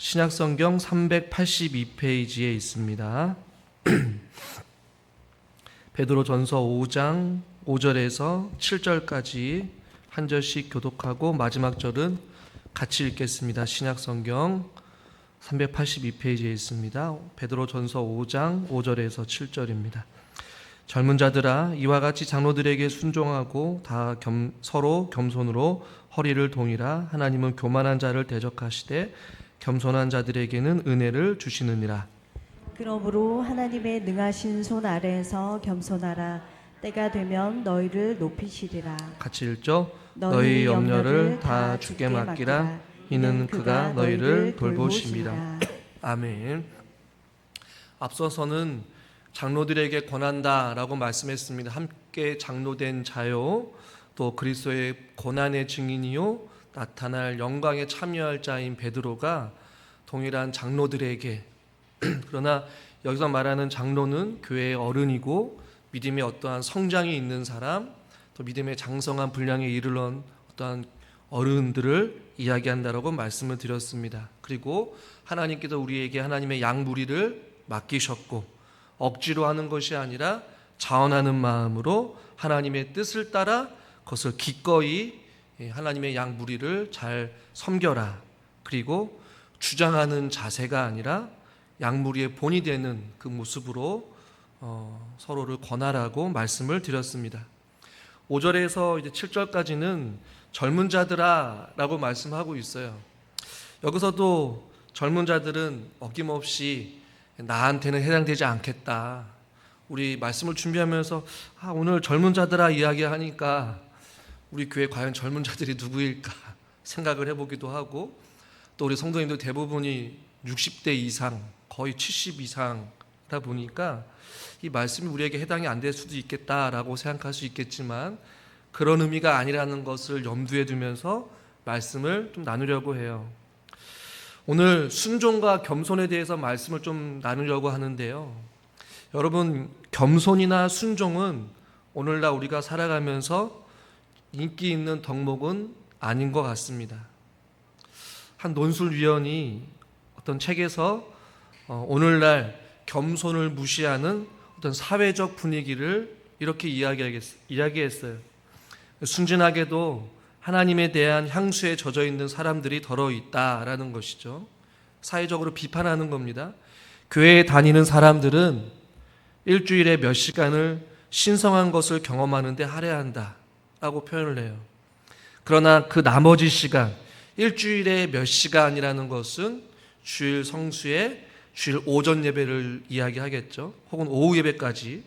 신약성경 382페이지에 있습니다. 베드로전서 5장 5절에서 7절까지 한 절씩 교독하고 마지막 절은 같이 읽겠습니다. 신약성경 382페이지에 있습니다. 베드로전서 5장 5절에서 7절입니다. 젊은 자들아, 이와 같이 장로들에게 순종하고 다 서로 겸손으로 허리를 동이라. 하나님은 교만한 자를 대적하시되 겸손한 자들에게는 은혜를 주시느니라. 그러므로 하나님의 능하신 손 아래에서 겸손하라. 때가 되면 너희를 높이시리라. 같이 읽죠. 너희 염려를 다 주께 맡기라. 이는 그가 너희를 돌보심이라. 아멘. 앞서서는 장로들에게 권한다라고 말씀했습니다. 함께 장로된 자요, 또 그리스도의 고난의 증인이요 나타날 영광에 참여할 자인 베드로가 동일한 장로들에게, 그러나 여기서 말하는 장로는 교회의 어른이고 믿음의 어떠한 성장이 있는 사람, 또 믿음의 장성한 분량에 이르는 어떠한 어른들을 이야기한다라고 말씀을 드렸습니다. 그리고 하나님께서 우리에게 하나님의 양무리를 맡기셨고 억지로 하는 것이 아니라 자원하는 마음으로 하나님의 뜻을 따라 그것을 기꺼이 하나님의 양무리를 잘 섬겨라. 그리고 주장하는 자세가 아니라 양무리의 본이 되는 그 모습으로 서로를 권하라고 말씀을 드렸습니다. 5절에서 이제 7절까지는 젊은 자들아 라고 말씀하고 있어요. 여기서도 젊은 자들은 어김없이 나한테는 해당되지 않겠다. 우리 말씀을 준비하면서 오늘 젊은 자들아 이야기하니까 우리 교회 과연 젊은 자들이 누구일까 생각을 해보기도 하고, 또 우리 성도님들 대부분이 60대 이상, 거의 70 이상이다 보니까 이 말씀이 우리에게 해당이 안 될 수도 있겠다라고 생각할 수 있겠지만 그런 의미가 아니라는 것을 염두에 두면서 말씀을 좀 나누려고 해요. 오늘 순종과 겸손에 대해서 말씀을 좀 나누려고 하는데요. 여러분, 겸손이나 순종은 오늘날 우리가 살아가면서 인기 있는 덕목은 아닌 것 같습니다. 한 논술위원이 어떤 책에서 오늘날 겸손을 무시하는 어떤 사회적 분위기를 이렇게 이야기했어요. 순진하게도 하나님에 대한 향수에 젖어 있는 사람들이 더러 있다라는 것이죠. 사회적으로 비판하는 겁니다. 교회에 다니는 사람들은 일주일에 몇 시간을 신성한 것을 경험하는데 할애한다 라고 표현을 해요. 그러나 그 나머지 시간, 일주일에 몇 시간이라는 것은 주일 성수에 주일 오전 예배를 이야기하겠죠. 혹은 오후 예배까지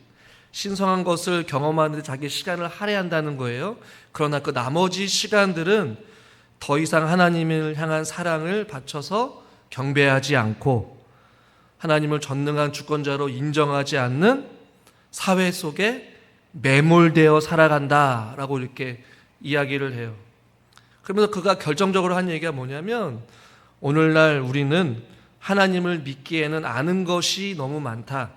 신성한 것을 경험하는데 자기 시간을 할애한다는 거예요. 그러나 그 나머지 시간들은 더 이상 하나님을 향한 사랑을 바쳐서 경배하지 않고 하나님을 전능한 주권자로 인정하지 않는 사회 속에 매몰되어 살아간다라고 이렇게 이야기를 해요. 그러면서 그가 결정적으로 한 얘기가 뭐냐면, 오늘날 우리는 하나님을 믿기에는 아는 것이 너무 많다.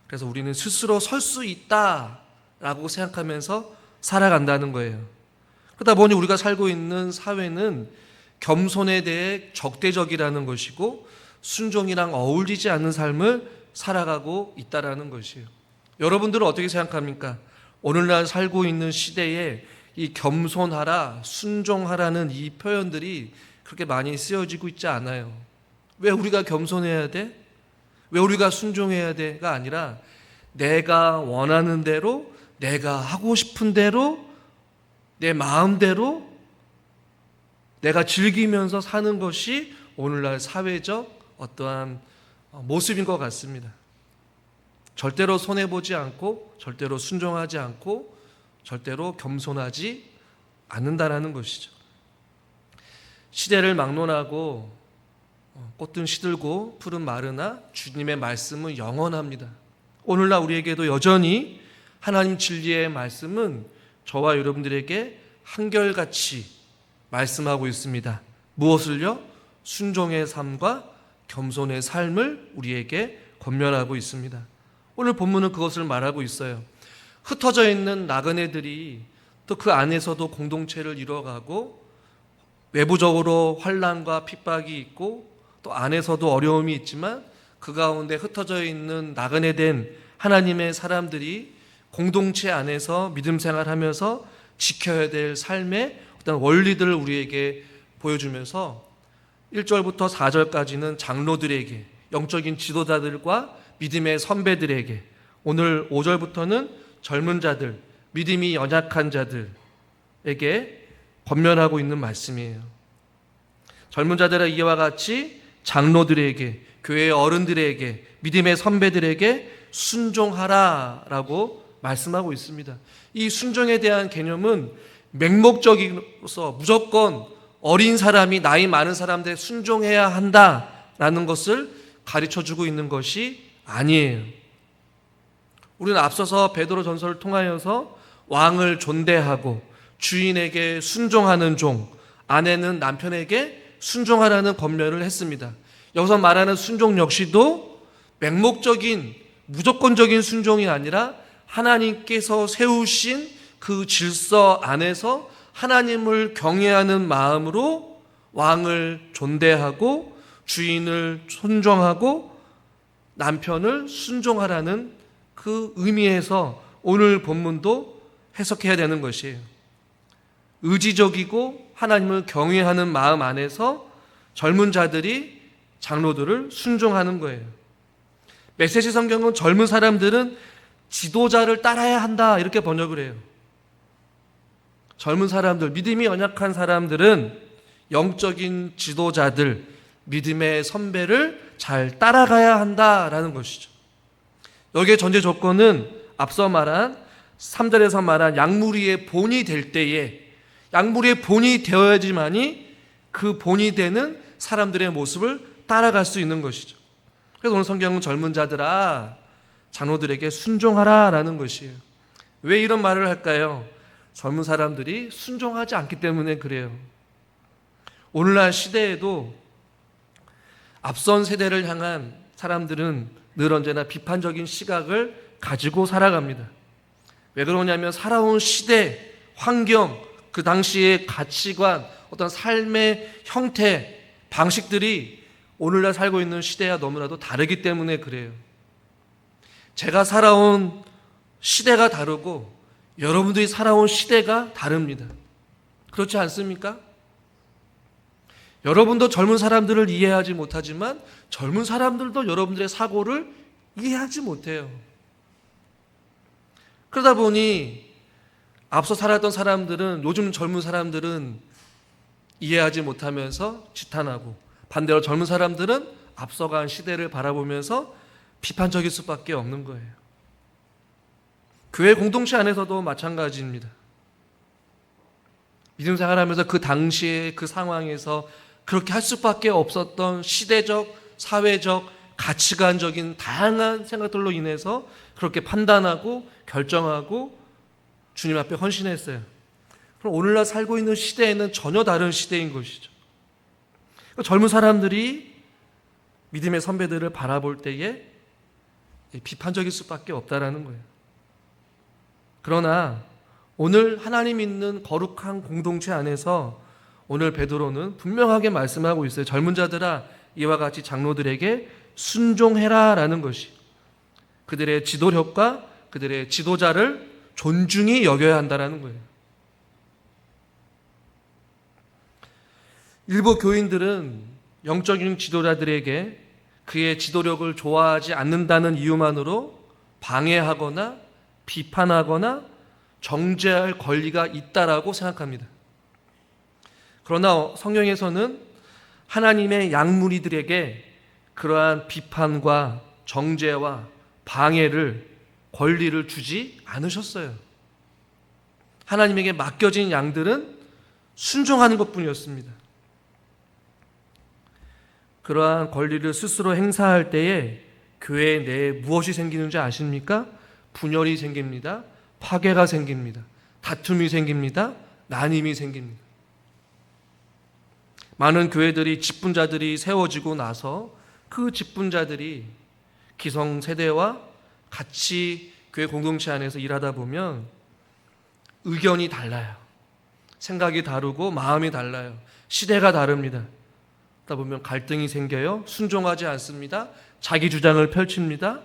그래서 우리는 스스로 설 수 있다라고 생각하면서 살아간다는 거예요. 그러다 보니 우리가 살고 있는 사회는 겸손에 대해 적대적이라는 것이고 순종이랑 어울리지 않는 삶을 살아가고 있다라는 것이에요. 여러분들은 어떻게 생각합니까? 오늘날 살고 있는 시대에 이 겸손하라, 순종하라는 이 표현들이 그렇게 많이 쓰여지고 있지 않아요. 왜 우리가 겸손해야 돼? 왜 우리가 순종해야 돼가 아니라 내가 원하는 대로, 내가 하고 싶은 대로, 내 마음대로 내가 즐기면서 사는 것이 오늘날 사회적 어떠한 모습인 것 같습니다. 절대로 손해보지 않고, 절대로 순종하지 않고, 절대로 겸손하지 않는다라는 것이죠. 시대를 막론하고 꽃든 시들고 푸른 마르나 주님의 말씀은 영원합니다. 오늘날 우리에게도 여전히 하나님 진리의 말씀은 저와 여러분들에게 한결같이 말씀하고 있습니다. 무엇을요? 순종의 삶과 겸손의 삶을 우리에게 권면하고 있습니다. 오늘 본문은 그것을 말하고 있어요. 흩어져 있는 나그네들이 또 그 안에서도 공동체를 이뤄가고 외부적으로 환난과 핍박이 있고 또 안에서도 어려움이 있지만 그 가운데 흩어져 있는 나그네 된 하나님의 사람들이 공동체 안에서 믿음 생활하면서 지켜야 될 삶의 어떤 원리들을 우리에게 보여주면서 1절부터 4절까지는 장로들에게, 영적인 지도자들과 믿음의 선배들에게, 오늘 5절부터는 젊은 자들, 믿음이 연약한 자들에게 권면하고 있는 말씀이에요. 젊은 자들의 이와 같이 장로들에게, 교회의 어른들에게, 믿음의 선배들에게 순종하라라고 말씀하고 있습니다. 이 순종에 대한 개념은 맹목적으로서 무조건 어린 사람이 나이 많은 사람들에 순종해야 한다라는 것을 가르쳐주고 있는 것이 아니에요. 우리는 앞서서 베드로 전서를 통하여서 왕을 존대하고 주인에게 순종하는 종, 아내는 남편에게 순종하라는 권면을 했습니다. 여기서 말하는 순종 역시도 맹목적인 무조건적인 순종이 아니라 하나님께서 세우신 그 질서 안에서 하나님을 경외하는 마음으로 왕을 존대하고 주인을 순종하고 남편을 순종하라는 그 의미에서 오늘 본문도 해석해야 되는 것이에요. 의지적이고 하나님을 경외하는 마음 안에서 젊은 자들이 장로들을 순종하는 거예요. 메시지 성경은 젊은 사람들은 지도자를 따라야 한다 이렇게 번역을 해요. 젊은 사람들, 믿음이 연약한 사람들은 영적인 지도자들, 믿음의 선배를 잘 따라가야 한다라는 것이죠. 여기에 전제 조건은 앞서 말한 3절에서 말한 양무리의 본이 될 때에, 양무리의 본이 되어야지만이 그 본이 되는 사람들의 모습을 따라갈 수 있는 것이죠. 그래서 오늘 성경은 젊은 자들아, 장로들에게 순종하라 라는 것이에요. 왜 이런 말을 할까요? 젊은 사람들이 순종하지 않기 때문에 그래요. 오늘날 시대에도 앞선 세대를 향한 사람들은 늘 언제나 비판적인 시각을 가지고 살아갑니다. 왜 그러냐면 살아온 시대, 환경, 그 당시의 가치관, 어떤 삶의 형태, 방식들이 오늘날 살고 있는 시대와 너무나도 다르기 때문에 그래요. 제가 살아온 시대가 다르고 여러분들이 살아온 시대가 다릅니다. 그렇지 않습니까? 여러분도 젊은 사람들을 이해하지 못하지만 젊은 사람들도 여러분들의 사고를 이해하지 못해요. 그러다 보니 앞서 살았던 사람들은, 요즘 젊은 사람들은 이해하지 못하면서 지탄하고, 반대로 젊은 사람들은 앞서간 시대를 바라보면서 비판적일 수밖에 없는 거예요. 교회 공동체 안에서도 마찬가지입니다. 믿음 생활하면서 그 당시에 그 상황에서 그렇게 할 수밖에 없었던 시대적, 사회적, 가치관적인 다양한 생각들로 인해서 그렇게 판단하고 결정하고 주님 앞에 헌신했어요. 그럼 오늘날 살고 있는 시대에는 전혀 다른 시대인 것이죠. 젊은 사람들이 믿음의 선배들을 바라볼 때에 비판적일 수밖에 없다라는 거예요. 그러나 오늘 하나님 있는 거룩한 공동체 안에서 오늘 베드로는 분명하게 말씀하고 있어요. 젊은 자들아, 이와 같이 장로들에게 순종해라 라는 것이, 그들의 지도력과 그들의 지도자를 존중히 여겨야 한다는 거예요. 일부 교인들은 영적인 지도자들에게 그의 지도력을 좋아하지 않는다는 이유만으로 방해하거나 비판하거나 정죄할 권리가 있다라고 생각합니다. 그러나 성경에서는 하나님의 양무리들에게 그러한 비판과 정죄와 방해를, 권리를 주지 않으셨어요. 하나님에게 맡겨진 양들은 순종하는 것뿐이었습니다. 그러한 권리를 스스로 행사할 때에 교회 내에 무엇이 생기는지 아십니까? 분열이 생깁니다. 파괴가 생깁니다. 다툼이 생깁니다. 난임이 생깁니다. 많은 교회들이 직분자들이 세워지고 나서 그 직분자들이 기성세대와 같이 교회 공동체 안에서 일하다 보면 의견이 달라요. 생각이 다르고 마음이 달라요. 시대가 다릅니다. 그러다 보면 갈등이 생겨요. 순종하지 않습니다. 자기 주장을 펼칩니다.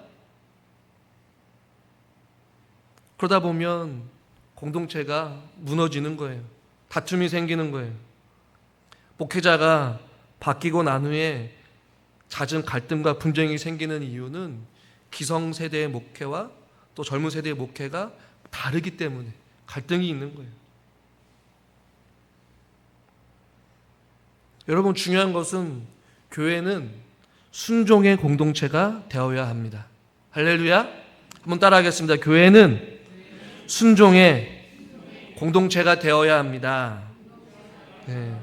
그러다 보면 공동체가 무너지는 거예요. 다툼이 생기는 거예요. 목회자가 바뀌고 난 후에 잦은 갈등과 분쟁이 생기는 이유는 기성세대의 목회와 또 젊은 세대의 목회가 다르기 때문에 갈등이 있는 거예요. 여러분, 중요한 것은 교회는 순종의 공동체가 되어야 합니다. 할렐루야. 한번 따라하겠습니다. 교회는 순종의 공동체가 되어야 합니다. 네.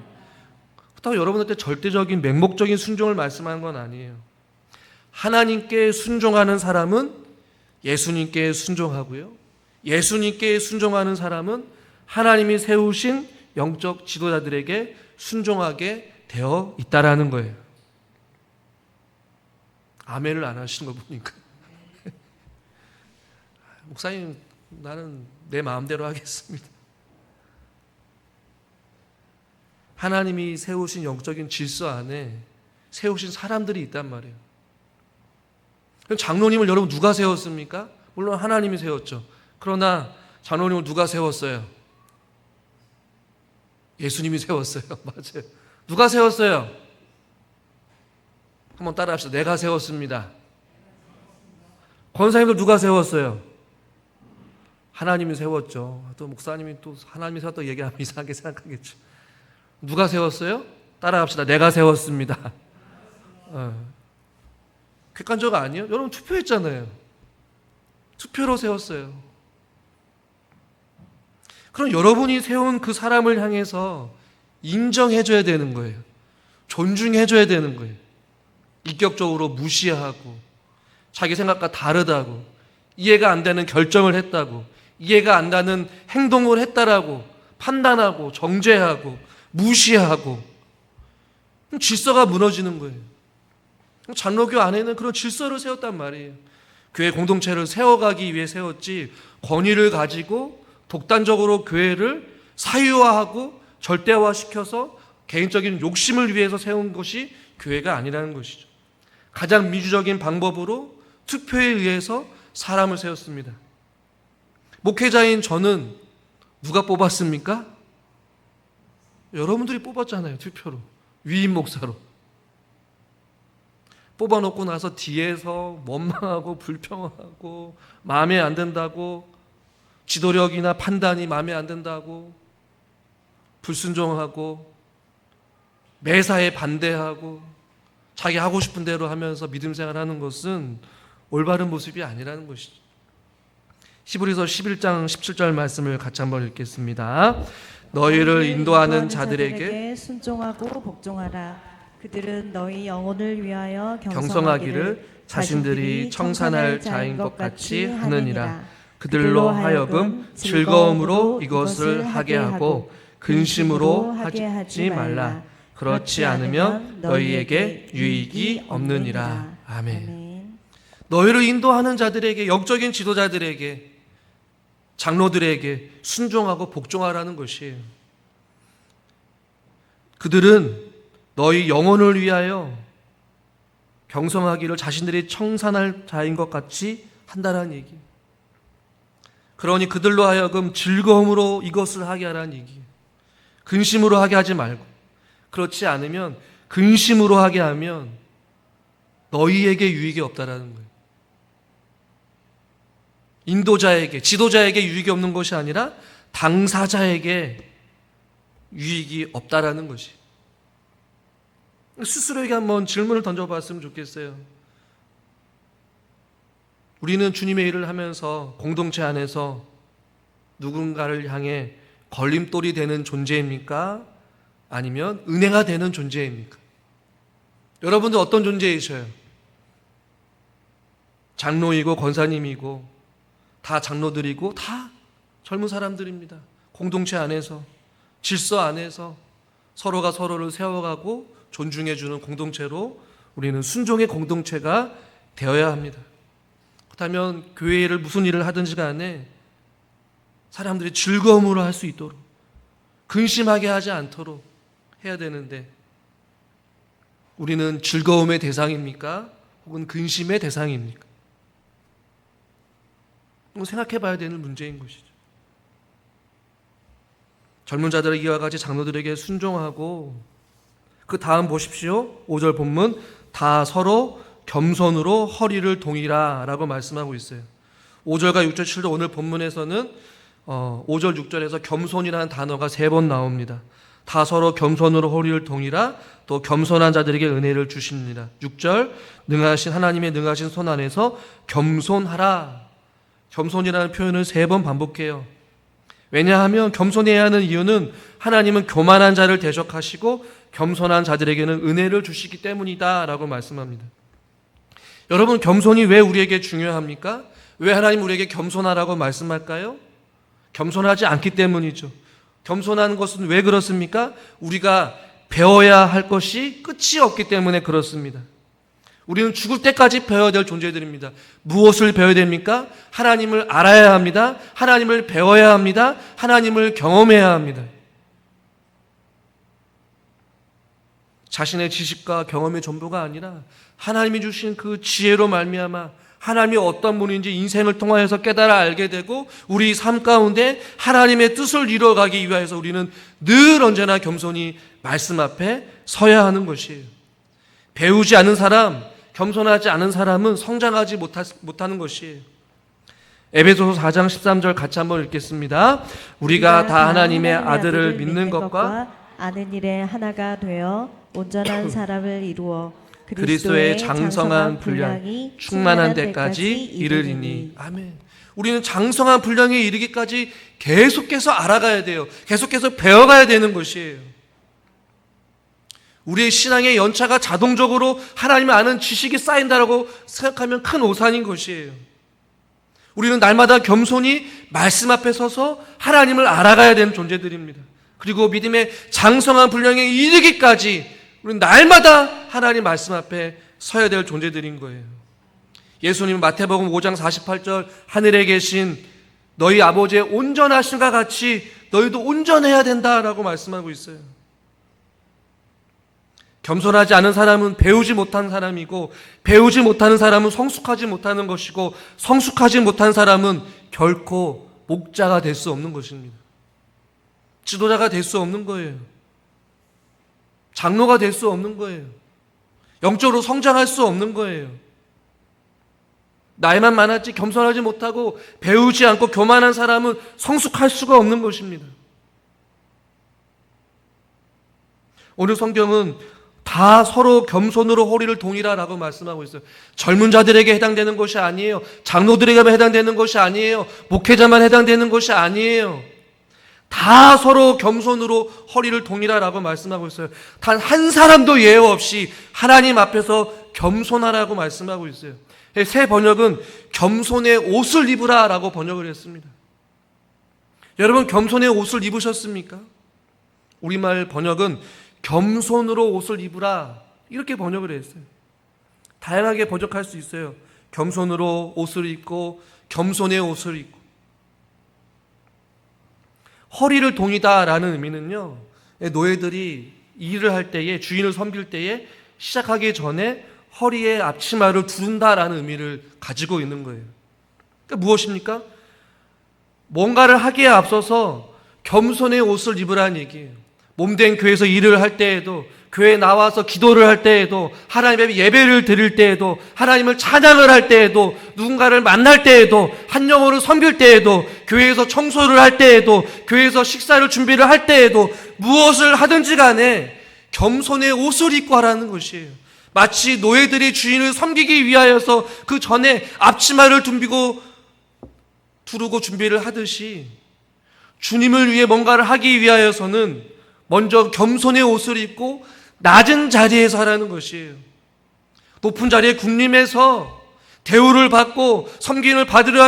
그렇다고 여러분한테 절대적인 맹목적인 순종을 말씀하는 건 아니에요. 하나님께 순종하는 사람은 예수님께 순종하고요, 예수님께 순종하는 사람은 하나님이 세우신 영적 지도자들에게 순종하게 되어 있다라는 거예요. 아멘을 안 하시는 거 보니까 목사님, 나는 내 마음대로 하겠습니다. 하나님이 세우신 영적인 질서 안에 세우신 사람들이 있단 말이에요. 장로님을 여러분 누가 세웠습니까? 물론 하나님이 세웠죠. 그러나 장로님을 누가 세웠어요? 예수님이 세웠어요. 맞아요. 누가 세웠어요? 한번 따라합시다. 내가 세웠습니다. 권사님들 누가 세웠어요? 하나님이 세웠죠. 또 목사님이 또 하나님이 세웠다고 얘기하면 이상하게 생각하겠죠. 누가 세웠어요? 따라합시다. 내가 세웠습니다. 객관적 아니에요? 여러분 투표했잖아요. 투표로 세웠어요. 그럼 여러분이 세운 그 사람을 향해서 인정해줘야 되는 거예요. 존중해줘야 되는 거예요. 인격적으로 무시하고 자기 생각과 다르다고 이해가 안 되는 결정을 했다고 이해가 안 가는 행동을 했다라고 판단하고 정죄하고 무시하고 질서가 무너지는 거예요. 장로교 안에는 그런 질서를 세웠단 말이에요. 교회 공동체를 세워가기 위해 세웠지 권위를 가지고 독단적으로 교회를 사유화하고 절대화시켜서 개인적인 욕심을 위해서 세운 것이 교회가 아니라는 것이죠. 가장 민주적인 방법으로 투표에 의해서 사람을 세웠습니다. 목회자인 저는 누가 뽑았습니까? 여러분들이 뽑았잖아요. 투표로. 위임 목사로. 뽑아놓고 나서 뒤에서 원망하고 불평하고 마음에 안 든다고 지도력이나 판단이 마음에 안 든다고 불순종하고 매사에 반대하고 자기 하고 싶은 대로 하면서 믿음 생활하는 것은 올바른 모습이 아니라는 것이죠. 히브리서 11장 17절 말씀을 같이 한번 읽겠습니다. 너희를 인도하는 자들에게 순종하고 복종하라. 그들은 너희 영혼을 위하여 경성하기를 자신들이 청산할 자인 것 같이 하느니라. 그들로 하여금 즐거움으로 이것을 하게 하고 근심으로 하지 말라. 그렇지 않으면 너희에게 유익이 없느니라. 아멘. 너희를 인도하는 자들에게, 영적인 지도자들에게, 장로들에게 순종하고 복종하라는 것이에요. 그들은 너희 영혼을 위하여 경성하기를 자신들이 청산할 자인 것 같이 한다라는 얘기예요. 그러니 그들로 하여금 즐거움으로 이것을 하게 하라는 얘기예요. 근심으로 하게 하지 말고, 그렇지 않으면 근심으로 하게 하면 너희에게 유익이 없다라는 거예요. 인도자에게, 지도자에게 유익이 없는 것이 아니라 당사자에게 유익이 없다라는 것이. 스스로에게 한번 질문을 던져봤으면 좋겠어요. 우리는 주님의 일을 하면서 공동체 안에서 누군가를 향해 걸림돌이 되는 존재입니까? 아니면 은혜가 되는 존재입니까? 여러분들 어떤 존재이셔요? 장로이고 권사님이고 다 장로들이고 다 젊은 사람들입니다. 공동체 안에서, 질서 안에서 서로가 서로를 세워가고 존중해주는 공동체로 우리는 순종의 공동체가 되어야 합니다. 그렇다면 교회를 무슨 일을 하든지 간에 사람들이 즐거움으로 할 수 있도록, 근심하게 하지 않도록 해야 되는데 우리는 즐거움의 대상입니까? 혹은 근심의 대상입니까? 생각해 봐야 되는 문제인 것이죠. 젊은 자들의 이와 같이 장로들에게 순종하고, 그 다음 보십시오. 5절 본문, 다 서로 겸손으로 허리를 동이라 라고 말씀하고 있어요. 5절과 6절, 7절 오늘 본문에서는 5절, 6절에서 겸손이라는 단어가 3번 나옵니다. 다 서로 겸손으로 허리를 동이라, 또 겸손한 자들에게 은혜를 주십니다. 6절, 능하신 하나님의 능하신 손 안에서 겸손하라. 겸손이라는 표현을 3번 반복해요. 왜냐하면 겸손해야 하는 이유는 하나님은 교만한 자를 대적하시고 겸손한 자들에게는 은혜를 주시기 때문이다 라고 말씀합니다. 여러분, 겸손이 왜 우리에게 중요합니까? 왜 하나님 우리에게 겸손하라고 말씀할까요? 겸손하지 않기 때문이죠. 겸손한 것은 왜 그렇습니까? 우리가 배워야 할 것이 끝이 없기 때문에 그렇습니다. 우리는 죽을 때까지 배워야 될 존재들입니다. 무엇을 배워야 됩니까? 하나님을 알아야 합니다. 하나님을 배워야 합니다. 하나님을 경험해야 합니다. 자신의 지식과 경험의 전부가 아니라 하나님이 주신 그 지혜로 말미암아 하나님이 어떤 분인지 인생을 통하여서 깨달아 알게 되고, 우리 삶 가운데 하나님의 뜻을 이루어가기 위하여서 우리는 늘 언제나 겸손히 말씀 앞에 서야 하는 것이에요. 배우지 않은 사람, 겸손하지 않은 사람은 성장하지 못하는 것이에요. 에베소서 4장 13절 같이 한번 읽겠습니다. 우리가 다 하나님의 아들을 믿는 것과 아는 일에 하나가 되어 온전한 사람을 이루어 그리스도의 장성한 분량이 충만한 데까지 이르리니. 아멘. 우리는 장성한 분량에 이르기까지 계속해서 알아가야 돼요. 계속해서 배워가야 되는 것이에요. 우리의 신앙의 연차가 자동적으로 하나님을 아는 지식이 쌓인다라고 생각하면 큰 오산인 것이에요. 우리는 날마다 겸손히 말씀 앞에 서서 하나님을 알아가야 되는 존재들입니다. 그리고 믿음의 장성한 분량에 이르기까지 우리는 날마다 하나님 말씀 앞에 서야 될 존재들인 거예요. 예수님은 마태복음 5장 48절 하늘에 계신 너희 아버지의 온전하심과 같이 너희도 온전해야 된다라고 말씀하고 있어요. 겸손하지 않은 사람은 배우지 못한 사람이고, 배우지 못하는 사람은 성숙하지 못하는 것이고, 성숙하지 못한 사람은 결코 목자가 될 수 없는 것입니다. 지도자가 될 수 없는 거예요. 장로가 될 수 없는 거예요. 영적으로 성장할 수 없는 거예요. 나이만 많았지 겸손하지 못하고 배우지 않고 교만한 사람은 성숙할 수가 없는 것입니다. 오늘 성경은 다 서로 겸손으로 허리를 동이라라고 말씀하고 있어요. 젊은 자들에게 해당되는 것이 아니에요. 장로들에게만 해당되는 것이 아니에요. 목회자만 해당되는 것이 아니에요. 다 서로 겸손으로 허리를 동이라라고 말씀하고 있어요. 단 한 사람도 예외 없이 하나님 앞에서 겸손하라고 말씀하고 있어요. 새 번역은 겸손의 옷을 입으라라고 번역을 했습니다. 여러분, 겸손의 옷을 입으셨습니까? 우리말 번역은 겸손으로 옷을 입으라 이렇게 번역을 했어요. 다양하게 번역할 수 있어요. 겸손으로 옷을 입고 겸손의 옷을 입고. 허리를 동이다라는 의미는요, 노예들이 일을 할 때에, 주인을 섬길 때에 시작하기 전에 허리에 앞치마를 두른다라는 의미를 가지고 있는 거예요. 그러니까 무엇입니까? 뭔가를 하기에 앞서서 겸손의 옷을 입으라는 얘기예요. 몸된 교회에서 일을 할 때에도, 교회에 나와서 기도를 할 때에도, 하나님의 예배를 드릴 때에도, 하나님을 찬양을 할 때에도, 누군가를 만날 때에도, 한 영혼을 섬길 때에도, 교회에서 청소를 할 때에도, 교회에서 식사를 준비를 할 때에도, 무엇을 하든지 간에 겸손의 옷을 입고 하라는 것이에요. 마치 노예들이 주인을 섬기기 위하여서 그 전에 앞치마를 두르고 준비를 하듯이, 주님을 위해 뭔가를 하기 위하여서는 먼저 겸손의 옷을 입고 낮은 자리에서 하라는 것이에요. 높은 자리에 군림해서 대우를 받고 섬김을 받으려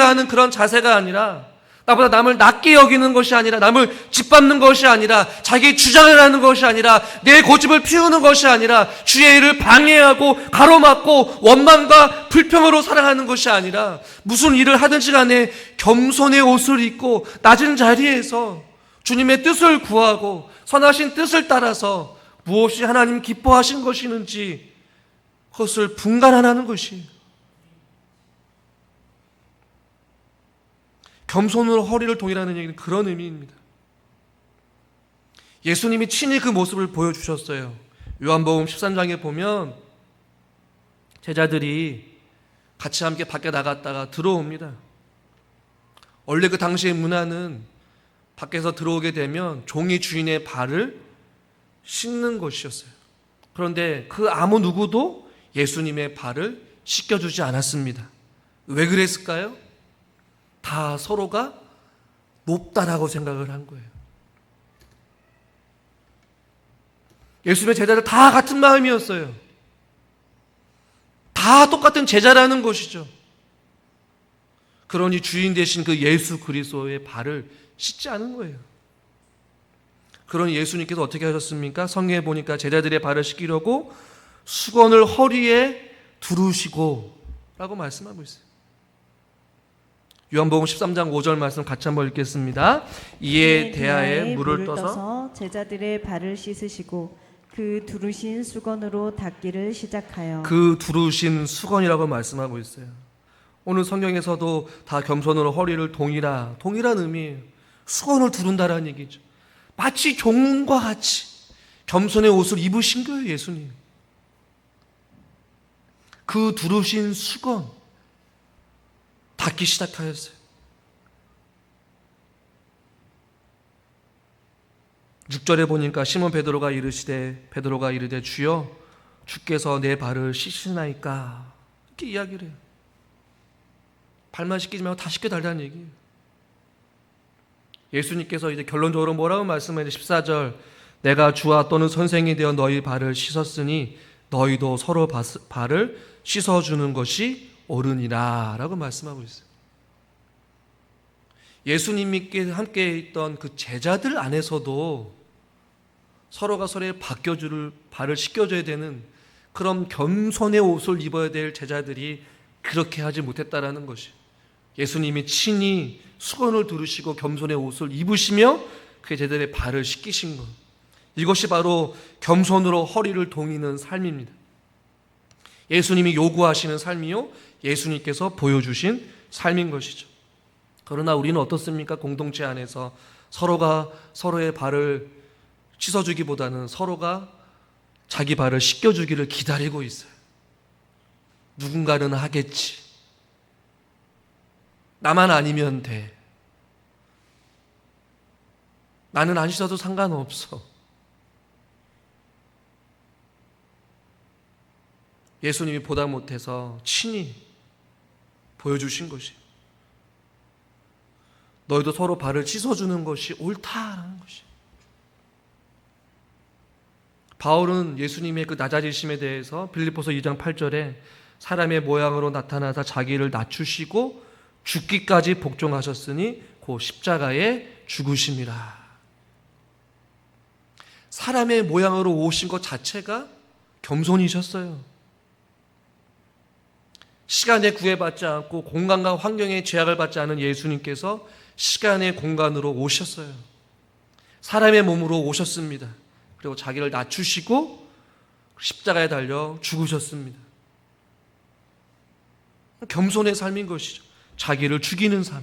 하는 그런 자세가 아니라, 나보다 남을 낮게 여기는 것이 아니라, 남을 짓밟는 것이 아니라, 자기 주장을 하는 것이 아니라, 내 고집을 피우는 것이 아니라, 주의 일을 방해하고 가로막고 원망과 불평으로 살아가는 것이 아니라, 무슨 일을 하든지 간에 겸손의 옷을 입고 낮은 자리에서 주님의 뜻을 구하고 선하신 뜻을 따라서 무엇이 하나님 기뻐하신 것이는지 그것을 분간하는 것이에요. 겸손으로 허리를 동이라는 얘기는 그런 의미입니다. 예수님이 친히 그 모습을 보여주셨어요. 요한복음 13장에 보면 제자들이 같이 함께 밖에 나갔다가 들어옵니다. 원래 그 당시의 문화는 밖에서 들어오게 되면 종이 주인의 발을 씻는 것이었어요. 그런데 그 아무 누구도 예수님의 발을 씻겨주지 않았습니다. 왜 그랬을까요? 다 서로가 높다라고 생각을 한 거예요. 예수님의 제자들 다 같은 마음이었어요. 다 똑같은 제자라는 것이죠. 그러니 주인 되신 그 예수 그리스도의 발을 씻지 않은 거예요. 그러니 예수님께서 어떻게 하셨습니까? 성경에 보니까 제자들의 발을 씻기려고 수건을 허리에 두르시고 라고 말씀하고 있어요. 요한복음 13장 5절 말씀 같이 한번 읽겠습니다. 이에 대하에 물을 떠서 제자들의 발을 씻으시고 그 두르신 수건으로 닦기를 시작하여 그 두르신 수건이라고 말씀하고 있어요. 오늘 성경에서도 다 겸손으로 허리를 동이라, 동일한 의미예요. 수건을 두른다라는 얘기죠. 마치 종과 같이 겸손의 옷을 입으신 거예요, 예수님. 그 두르신 수건 닦기 시작하였어요. 6절에 보니까 시몬 베드로가 이르되 주여 주께서 내 발을 씻으나이까 이렇게 이야기를 해요. 발만 씻기지 말고 다 씻겨달라는 얘기예요. 예수님께서 이제 결론적으로 뭐라고 말씀하는지 14절 내가 주와 또는 선생이 되어 너희 발을 씻었으니 너희도 서로 발을 씻어주는 것이 옳으니라 라고 말씀하고 있어요. 예수님께 함께 있던 그 제자들 안에서도 서로가 서로의 발을 씻겨줘야 되는 그런 겸손의 옷을 입어야 될 제자들이 그렇게 하지 못했다라는 것이 예수님이 친히 수건을 두르시고 겸손의 옷을 입으시며 그 제자들의 발을 씻기신 것, 이것이 바로 겸손으로 허리를 동이는 삶입니다. 예수님이 요구하시는 삶이요 예수님께서 보여주신 삶인 것이죠. 그러나 우리는 어떻습니까? 공동체 안에서 서로가 서로의 발을 씻어주기보다는 서로가 자기 발을 씻겨주기를 기다리고 있어요. 누군가는 하겠지. 나만 아니면 돼. 나는 안 씻어도 상관없어. 예수님이 보다 못해서 친히 보여주신 것이 너희도 서로 발을 씻어주는 것이 옳다라는 것이. 바울은 예수님의 그 낮아지심에 대해서 빌립보서 2장 8절에 사람의 모양으로 나타나사 자기를 낮추시고 죽기까지 복종하셨으니 그 십자가에 죽으심이라. 사람의 모양으로 오신 것 자체가 겸손이셨어요. 시간에 구애받지 않고 공간과 환경에 제약을 받지 않은 예수님께서 시간의 공간으로 오셨어요. 사람의 몸으로 오셨습니다. 그리고 자기를 낮추시고 십자가에 달려 죽으셨습니다. 겸손의 삶인 것이죠. 자기를 죽이는 삶.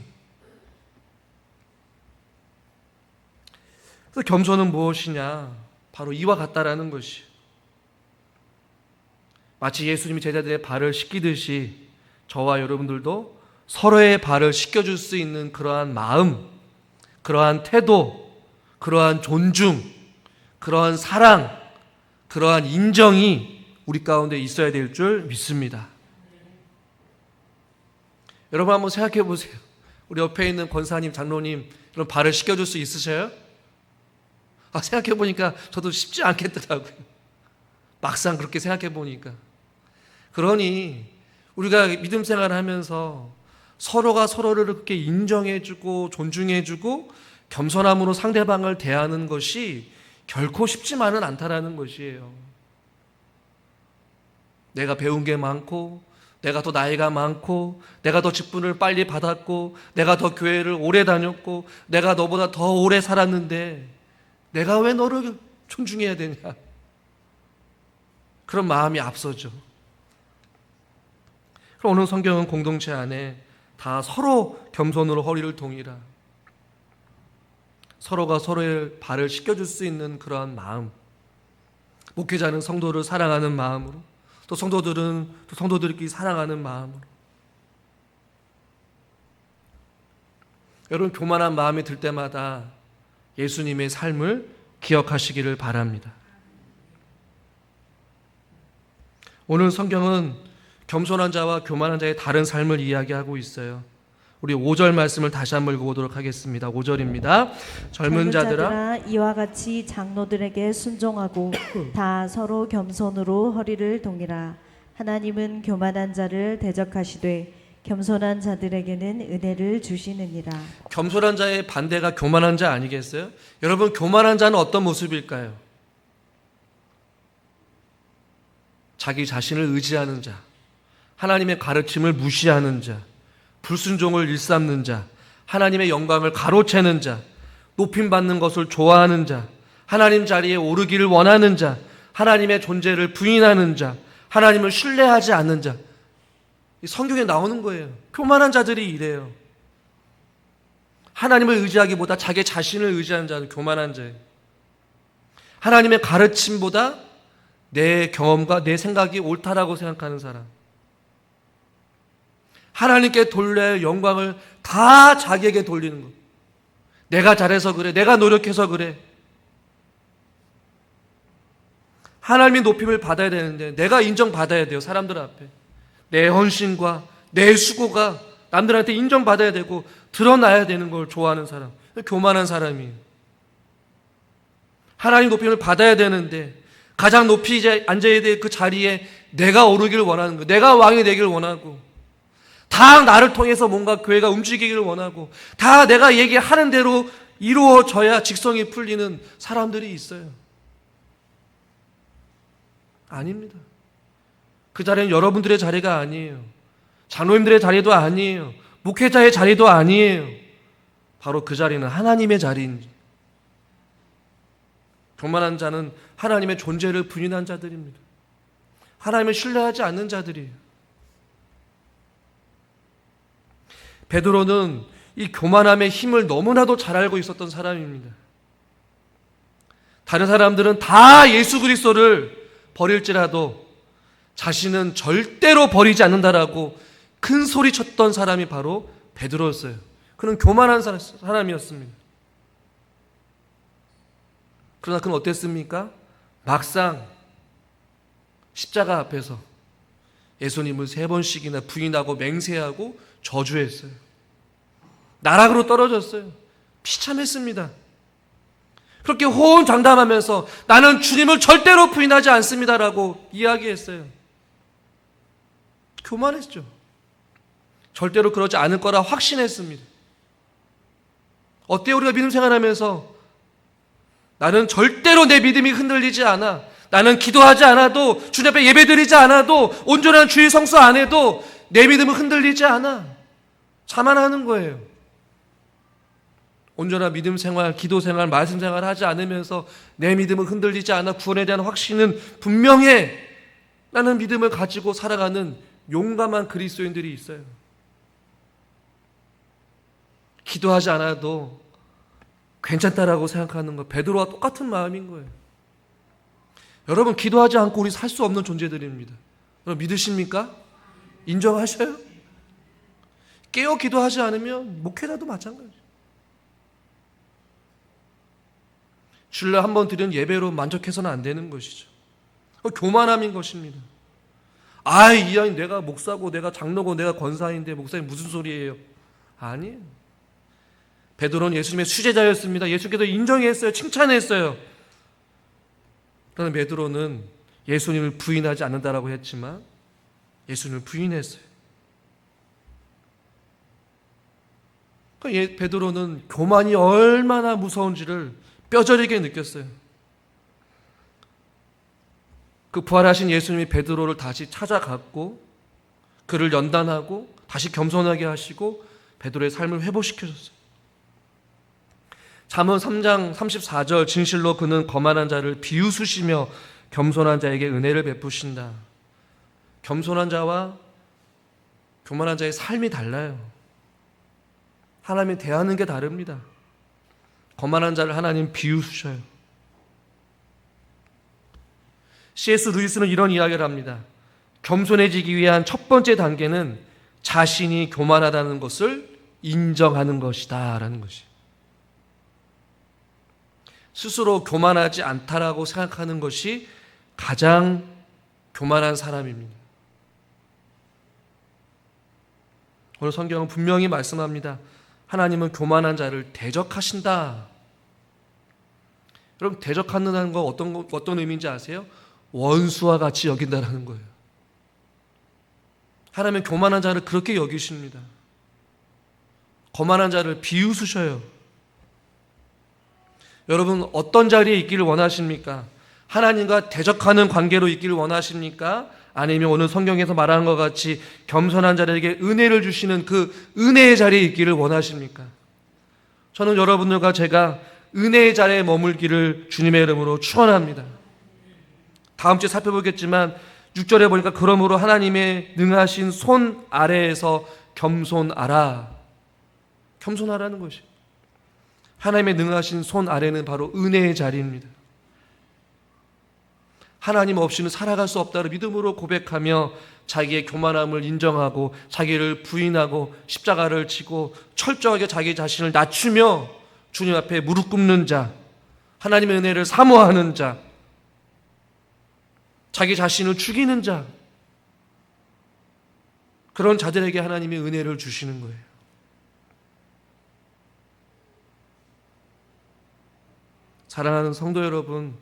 그래서 겸손은 무엇이냐? 바로 이와 같다라는 것이. 마치 예수님이 제자들의 발을 씻기듯이 저와 여러분들도 서로의 발을 씻겨줄 수 있는 그러한 마음, 그러한 태도, 그러한 존중, 그러한 사랑, 그러한 인정이 우리 가운데 있어야 될 줄 믿습니다. 여러분 한번 생각해 보세요. 우리 옆에 있는 권사님, 장로님 그런 발을 씻겨줄 수 있으셔요? 생각해 보니까 저도 쉽지 않겠더라고요. 막상 그렇게 생각해 보니까. 그러니 우리가 믿음 생활을 하면서 서로가 서로를 그렇게 인정해주고 존중해주고 겸손함으로 상대방을 대하는 것이 결코 쉽지만은 않다라는 것이에요. 내가 배운 게 많고, 내가 더 나이가 많고, 내가 더 직분을 빨리 받았고, 내가 더 교회를 오래 다녔고, 내가 너보다 더 오래 살았는데 내가 왜 너를 존중해야 되냐? 그런 마음이 앞서죠. 그럼 오늘 성경은 공동체 안에 다 서로 겸손으로 허리를 동이라, 서로가 서로의 발을 씻겨줄 수 있는 그러한 마음, 목회자는 성도를 사랑하는 마음으로, 또 성도들은 또 성도들끼리 사랑하는 마음으로, 여러분 교만한 마음이 들 때마다 예수님의 삶을 기억하시기를 바랍니다. 오늘 성경은 겸손한 자와 교만한 자의 다른 삶을 이야기하고 있어요. 우리 5절 말씀을 다시 한번 읽어보도록 하겠습니다. 5절입니다. 젊은 자들아 이와 같이 장로들에게 순종하고 다 서로 겸손으로 허리를 동이라. 하나님은 교만한 자를 대적하시되 겸손한 자들에게는 은혜를 주시느니라. 겸손한 자의 반대가 교만한 자 아니겠어요? 여러분 교만한 자는 어떤 모습일까요? 자기 자신을 의지하는 자, 하나님의 가르침을 무시하는 자, 불순종을 일삼는 자, 하나님의 영광을 가로채는 자, 높임받는 것을 좋아하는 자, 하나님 자리에 오르기를 원하는 자, 하나님의 존재를 부인하는 자, 하나님을 신뢰하지 않는 자. 성경에 나오는 거예요. 교만한 자들이 이래요. 하나님을 의지하기보다 자기 자신을 의지하는 자는 교만한 자예요. 하나님의 가르침보다 내 경험과 내 생각이 옳다라고 생각하는 사람, 하나님께 돌려야 할 영광을 다 자기에게 돌리는 것. 내가 잘해서 그래, 내가 노력해서 그래. 하나님의 높임을 받아야 되는데 내가 인정받아야 돼요. 사람들 앞에 내 헌신과 내 수고가 남들한테 인정받아야 되고 드러나야 되는 걸 좋아하는 사람, 교만한 사람이에요. 하나님 높임을 받아야 되는데 가장 높이 이제 앉아야 될 그 자리에 내가 오르기를 원하는 거, 내가 왕이 되기를 원하고, 다 나를 통해서 뭔가 교회가 움직이기를 원하고, 다 내가 얘기하는 대로 이루어져야 직성이 풀리는 사람들이 있어요. 아닙니다. 그 자리는 여러분들의 자리가 아니에요. 장로님들의 자리도 아니에요. 목회자의 자리도 아니에요. 바로 그 자리는 하나님의 자리입니다. 교만한 자는 하나님의 존재를 부인한 자들입니다. 하나님을 신뢰하지 않는 자들이에요. 베드로는 이 교만함의 힘을 너무나도 잘 알고 있었던 사람입니다. 다른 사람들은 다 예수 그리스도를 버릴지라도 자신은 절대로 버리지 않는다라고 큰 소리 쳤던 사람이 바로 베드로였어요. 그는 교만한 사람이었습니다. 그러나 그는 어땠습니까? 막상 십자가 앞에서 예수님을 3번씩이나 부인하고 맹세하고 저주했어요. 나락으로 떨어졌어요. 비참했습니다. 그렇게 호언장담하면서 나는 주님을 절대로 부인하지 않습니다라고 이야기했어요. 교만했죠. 절대로 그러지 않을 거라 확신했습니다. 어때요? 우리가 믿음 생활하면서 나는 절대로 내 믿음이 흔들리지 않아. 나는 기도하지 않아도, 주님 앞에 예배드리지 않아도, 온전한 주의 성수 안 해도 내 믿음은 흔들리지 않아. 자만하는 거예요. 온전한 믿음 생활, 기도 생활, 말씀 생활 하지 않으면서 내 믿음은 흔들리지 않아. 구원에 대한 확신은 분명해. 라는 믿음을 가지고 살아가는 용감한 그리스도인들이 있어요. 기도하지 않아도 괜찮다라고 생각하는 거, 베드로와 똑같은 마음인 거예요. 여러분, 기도하지 않고 우리 살 수 없는 존재들입니다. 여러분 믿으십니까? 인정하셔요? 깨어 기도하지 않으면 목회자도 마찬가지예요. 주일날 한번 드리는 예배로 만족해서는 안 되는 것이죠. 교만함인 것입니다. 이 양이 내가 목사고 내가 장로고 내가 권사인데 목사님 무슨 소리예요? 아니에요. 베드로는 예수님의 수제자였습니다. 예수께서 인정했어요. 칭찬했어요. 그러나 베드로는 예수님을 부인하지 않는다라고 했지만 예수님을 부인했어요. 베드로는 교만이 얼마나 무서운지를 뼈저리게 느꼈어요. 그 부활하신 예수님이 베드로를 다시 찾아갔고 그를 연단하고 다시 겸손하게 하시고 베드로의 삶을 회복시켜줬어요. 잠언 3장 34절 진실로 그는 거만한 자를 비웃으시며 겸손한 자에게 은혜를 베푸신다. 겸손한 자와 교만한 자의 삶이 달라요. 하나님이 대하는 게 다릅니다. 거만한 자를 하나님 비웃으셔요. C.S. 루이스는 이런 이야기를 합니다. 겸손해지기 위한 첫 번째 단계는 자신이 교만하다는 것을 인정하는 것이다 라는 것이. 스스로 교만하지 않다라고 생각하는 것이 가장 교만한 사람입니다. 오늘 성경은 분명히 말씀합니다. 하나님은 교만한 자를 대적하신다. 여러분, 대적한다는 거 어떤 의미인지 아세요? 원수와 같이 여긴다라는 거예요. 하나님은 교만한 자를 그렇게 여기십니다. 거만한 자를 비웃으셔요. 여러분, 어떤 자리에 있기를 원하십니까? 하나님과 대적하는 관계로 있기를 원하십니까? 아니면 오늘 성경에서 말하는 것 같이 겸손한 자들에게 은혜를 주시는 그 은혜의 자리에 있기를 원하십니까? 저는 여러분들과 제가 은혜의 자리에 머물기를 주님의 이름으로 축원합니다. 다음 주에 살펴보겠지만 6절에 보니까 그러므로 하나님의 능하신 손 아래에서 겸손하라. 겸손하라는 것이. 하나님의 능하신 손 아래는 바로 은혜의 자리입니다. 하나님 없이는 살아갈 수 없다를 믿음으로 고백하며 자기의 교만함을 인정하고 자기를 부인하고 십자가를 지고 철저하게 자기 자신을 낮추며 주님 앞에 무릎 꿇는 자, 하나님의 은혜를 사모하는 자, 자기 자신을 죽이는 자, 그런 자들에게 하나님의 은혜를 주시는 거예요. 사랑하는 성도 여러분,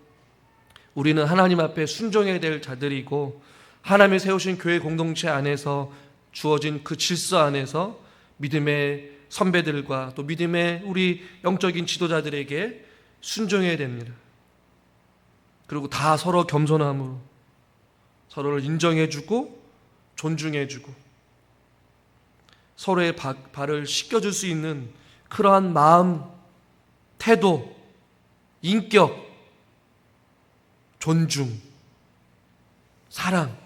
우리는 하나님 앞에 순종해야 될 자들이고 하나님이 세우신 교회 공동체 안에서 주어진 그 질서 안에서 믿음의 선배들과 또 믿음의 우리 영적인 지도자들에게 순종해야 됩니다. 그리고 다 서로 겸손함으로 서로를 인정해주고 존중해주고 서로의 발을 씻겨줄 수 있는 그러한 마음, 태도, 인격, 존중, 사랑,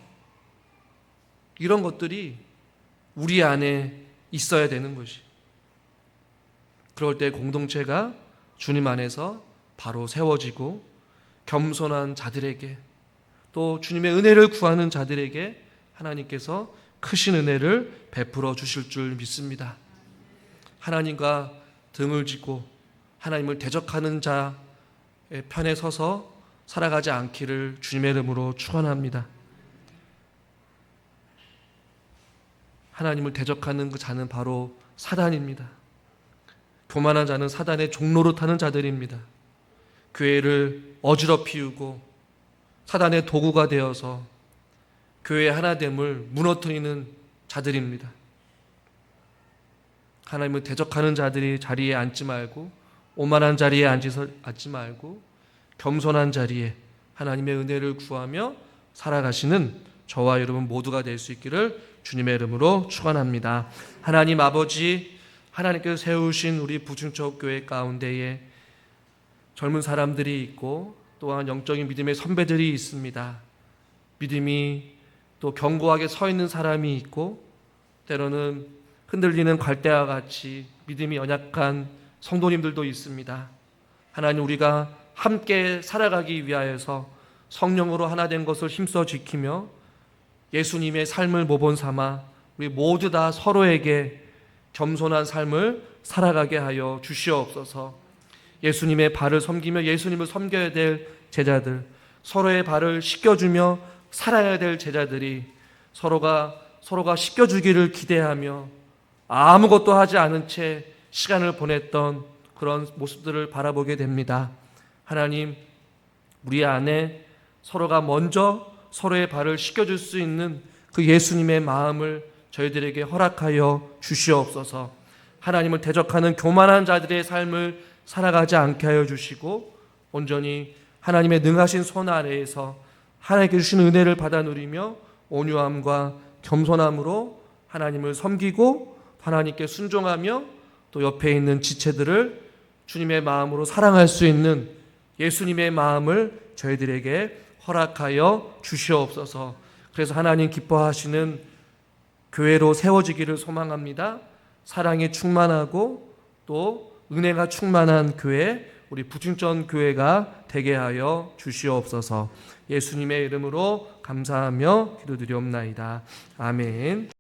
이런 것들이 우리 안에 있어야 되는 것이. 그럴 때 공동체가 주님 안에서 바로 세워지고 겸손한 자들에게 또 주님의 은혜를 구하는 자들에게 하나님께서 크신 은혜를 베풀어 주실 줄 믿습니다. 하나님과 등을 지고 하나님을 대적하는 자의 편에 서서 살아가지 않기를 주님의 이름으로 축원합니다. 하나님을 대적하는 그 자는 바로 사단입니다. 교만한 자는 사단의 종로로 타는 자들입니다. 교회를 어지럽히우고 사단의 도구가 되어서 교회의 하나됨을 무너뜨리는 자들입니다. 하나님을 대적하는 자들이 자리에 앉지 말고 오만한 자리에 앉지 말고 겸손한 자리에 하나님의 은혜를 구하며 살아가시는 저와 여러분 모두가 될 수 있기를 주님의 이름으로 축원합니다. 하나님 아버지, 하나님께서 세우신 우리 부충천 교회 가운데에 젊은 사람들이 있고 또한 영적인 믿음의 선배들이 있습니다. 믿음이 또 견고하게 서 있는 사람이 있고 때로는 흔들리는 갈대와 같이 믿음이 연약한 성도님들도 있습니다. 하나님, 우리가 함께 살아가기 위하여서 성령으로 하나 된 것을 힘써 지키며 예수님의 삶을 모본 삼아 우리 모두 다 서로에게 겸손한 삶을 살아가게 하여 주시옵소서. 예수님의 발을 섬기며 예수님을 섬겨야 될 제자들, 서로의 발을 씻겨주며 살아야 될 제자들이 서로가 씻겨주기를 기대하며 아무것도 하지 않은 채 시간을 보냈던 그런 모습들을 바라보게 됩니다. 하나님, 우리 안에 서로가 먼저 서로의 발을 씻겨줄 수 있는 그 예수님의 마음을 저희들에게 허락하여 주시옵소서. 하나님을 대적하는 교만한 자들의 삶을 살아가지 않게 하여 주시고 온전히 하나님의 능하신 손 아래에서 하나님께 주신 은혜를 받아 누리며 온유함과 겸손함으로 하나님을 섬기고 하나님께 순종하며 또 옆에 있는 지체들을 주님의 마음으로 사랑할 수 있는 예수님의 마음을 저희들에게 허락하여 주시옵소서. 그래서 하나님 기뻐하시는 교회로 세워지기를 소망합니다. 사랑이 충만하고 또 은혜가 충만한 교회, 우리 부춘천 교회가 되게 하여 주시옵소서. 예수님의 이름으로 감사하며 기도드리옵나이다. 아멘.